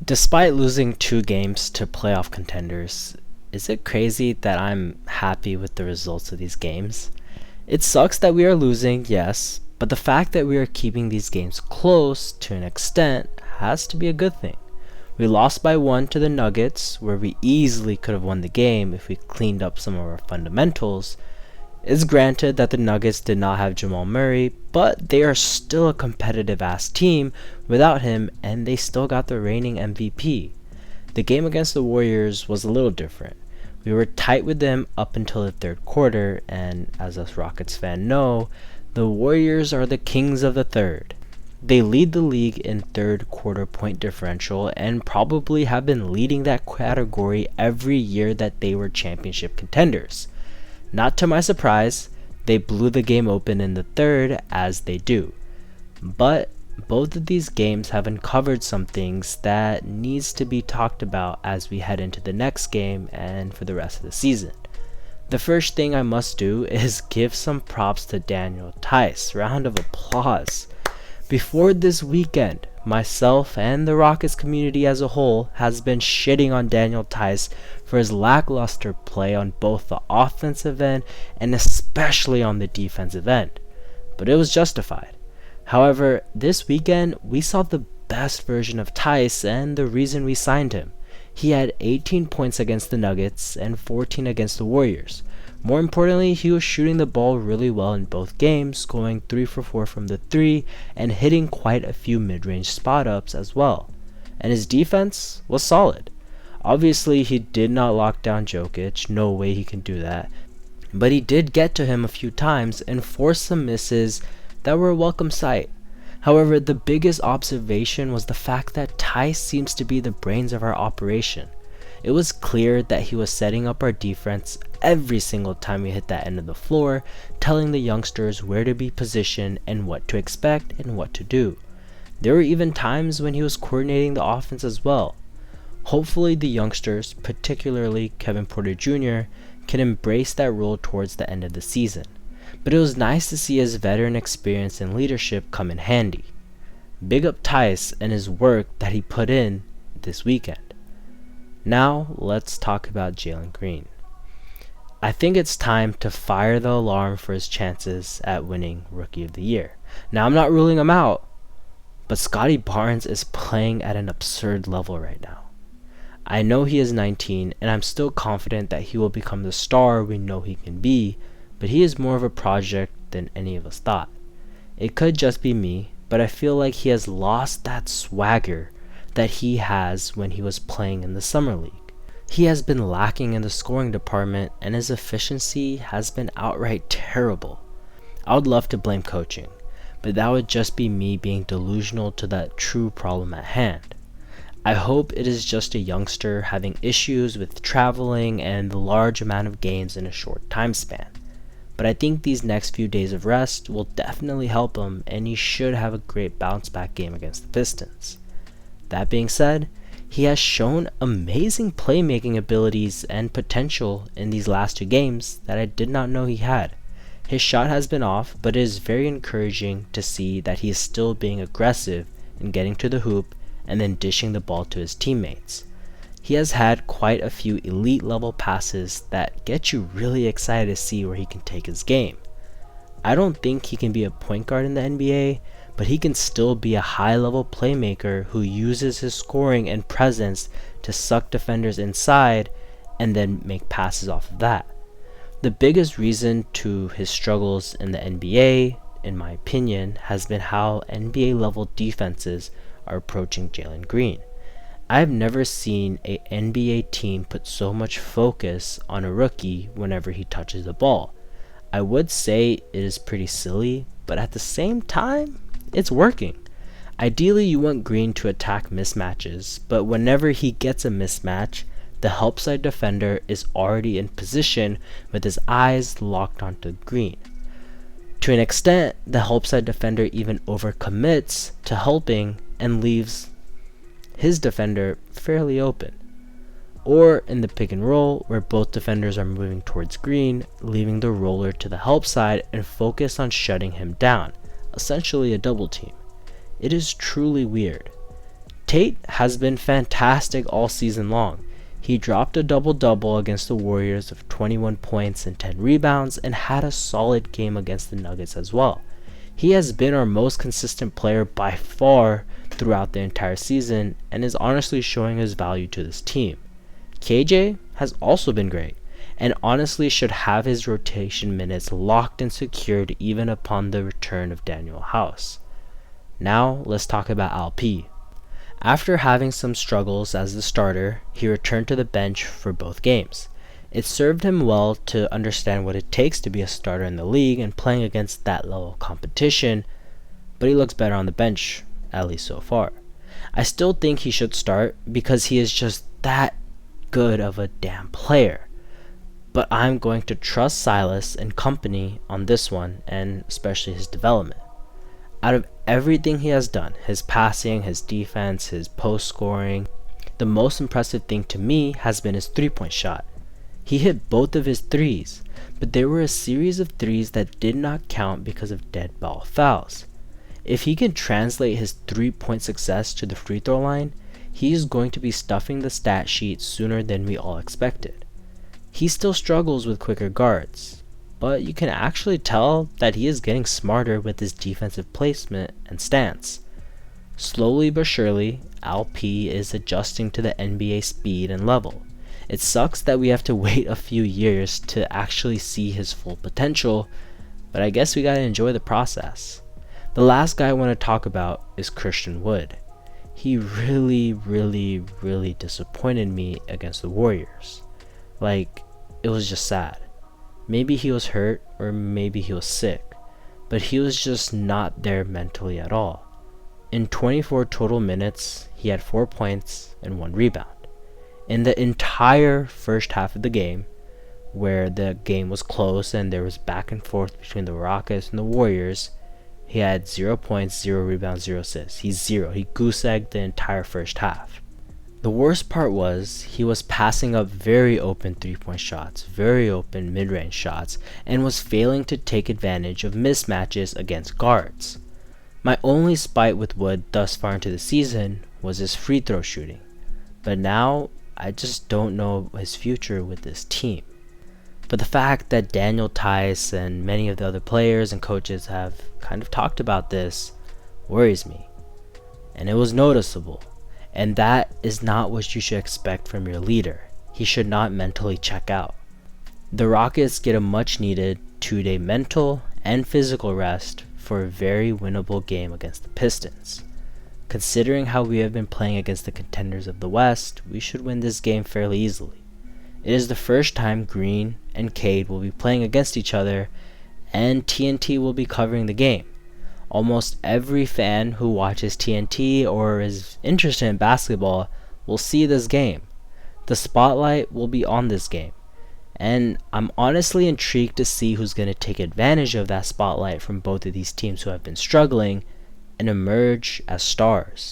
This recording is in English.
Despite losing two games to playoff contenders, is it crazy that I'm happy with the results of these games? It sucks that we are losing, yes, but the fact that we are keeping these games close to an extent has to be a good thing. We lost by one to the Nuggets, where we easily could have won the game if we cleaned up some of our fundamentals. It's granted that the Nuggets did not have Jamal Murray, but they are still a competitive ass team without him, and they still got the reigning MVP. The game against the Warriors was a little different. We were tight with them up until the third quarter, and as us Rockets fans know, the Warriors are the kings of the third. They lead the league in third quarter point differential and probably have been leading that category every year that they were championship contenders. Not to my surprise, they blew the game open in the third, as they do. But both of these games have uncovered some things that needs to be talked about as we head into the next game and for the rest of the season. The first thing I must do is give some props to Daniel THEIS. Round of applause. Before this weekend, myself and the Rockets community as a whole has been shitting on Daniel THEIS for his lackluster play on both the offensive end and especially on the defensive end. But it was justified. However, this weekend we saw the best version of THEIS and the reason we signed him. He had 18 points against the Nuggets and 14 against the Warriors. More importantly, he was shooting the ball really well in both games, going 3 for 4 from the 3 and hitting quite a few mid-range spot-ups as well. And his defense was solid. Obviously, he did not lock down Jokic, no way he can do that, but he did get to him a few times and forced some misses that were a welcome sight. However, the biggest observation was the fact that THEIS seems to be the brains of our operation. It was clear that he was setting up our defense every single time we hit that end of the floor, telling the youngsters where to be positioned and what to expect and what to do. There were even times when he was coordinating the offense as well. Hopefully the youngsters, particularly Kevin Porter Jr., can embrace that role towards the end of the season. But it was nice to see his veteran experience and leadership come in handy. Big up THEIS and his work that he put in this weekend. Now let's talk about Jalen Green. I think it's time to fire the alarm for his chances at winning Rookie of the Year. Now I'm not ruling him out, but Scotty Barnes is playing at an absurd level right now. I know he is 19 and I'm still confident that he will become the star we know he can be, but he is more of a project than any of us thought. It could just be me, but I feel like he has lost that swagger that he has when he was playing in the summer league. He has been lacking in the scoring department and his efficiency has been outright terrible. I would love to blame coaching, but that would just be me being delusional to that true problem at hand. I hope it is just a youngster having issues with traveling and the large amount of games in a short time span. But I think these next few days of rest will definitely help him and he should have a great bounce back game against the Pistons. That being said, he has shown amazing playmaking abilities and potential in these last two games that I did not know he had. His shot has been off, but it is very encouraging to see that he is still being aggressive in getting to the hoop and then dishing the ball to his teammates. He has had quite a few elite level passes that get you really excited to see where he can take his game. I don't think he can be a point guard in the NBA, but he can still be a high level playmaker who uses his scoring and presence to suck defenders inside and then make passes off of that. The biggest reason to his struggles in the NBA, in my opinion, has been how NBA level defenses are approaching Jalen Green. I've never seen an NBA team put so much focus on a rookie whenever he touches the ball. I would say it is pretty silly, but at the same time, it's working. Ideally, you want Green to attack mismatches, but whenever he gets a mismatch, the help side defender is already in position with his eyes locked onto Green. To an extent, the help side defender even overcommits to helping and leaves his defender fairly open. Or in the pick and roll, where both defenders are moving towards Green, leaving the roller to the help side and focus on shutting him down, essentially a double team. It is truly weird. Tate has been fantastic all season long. He dropped a double-double against the Warriors of 21 points and 10 rebounds and had a solid game against the Nuggets as well. He has been our most consistent player by far throughout the entire season and is honestly showing his value to this team. KJ has also been great and honestly should have his rotation minutes locked and secured even upon the return of Daniel House. Now let's talk about LP. After having some struggles as the starter, he returned to the bench for both games. It served him well to understand what it takes to be a starter in the league and playing against that level of competition, but he looks better on the bench, at least so far. I still think he should start because he is just that good of a damn player. But I'm going to trust Silas and company on this one, and especially his development. Out of everything he has done, his passing, his defense, his post scoring, the most impressive thing to me has been his 3-point shot. He hit both of his threes, but there were a series of threes that did not count because of dead ball fouls. If he can translate his 3-point success to the free throw line, he is going to be stuffing the stat sheet sooner than we all expected. He still struggles with quicker guards, but you can actually tell that he is getting smarter with his defensive placement and stance. Slowly but surely, LP is adjusting to the NBA speed and level. It sucks that we have to wait a few years to actually see his full potential, but I guess we gotta enjoy the process. The last guy I want to talk about is Christian Wood. He really disappointed me against the Warriors. It was just sad. Maybe he was hurt or maybe he was sick, but he was just not there mentally at all. In 24 total minutes, he had 4 points and 1 rebound. In the entire first half of the game, where the game was close and there was back and forth between the Rockets and the Warriors, he had 0 points, 0 rebounds, 0 assists. He's 0. He goose-egged the entire first half. The worst part was he was passing up very open 3-point shots, very open mid-range shots, and was failing to take advantage of mismatches against guards. My only spite with Wood thus far into the season was his free throw shooting, but now I just don't know his future with this team. But the fact that Daniel THEIS and many of the other players and coaches have kind of talked about this worries me. And it was noticeable. And that is not what you should expect from your leader. He should not mentally check out. The Rockets get a much needed 2-day mental and physical rest for a very winnable game against the Pistons. Considering how we have been playing against the contenders of the West, we should win this game fairly easily. It is the first time Green and Cade will be playing against each other, and TNT will be covering the game. Almost every fan who watches TNT or is interested in basketball will see this game. The spotlight will be on this game, and I'm honestly intrigued to see who's going to take advantage of that spotlight from both of these teams who have been struggling and emerge as stars.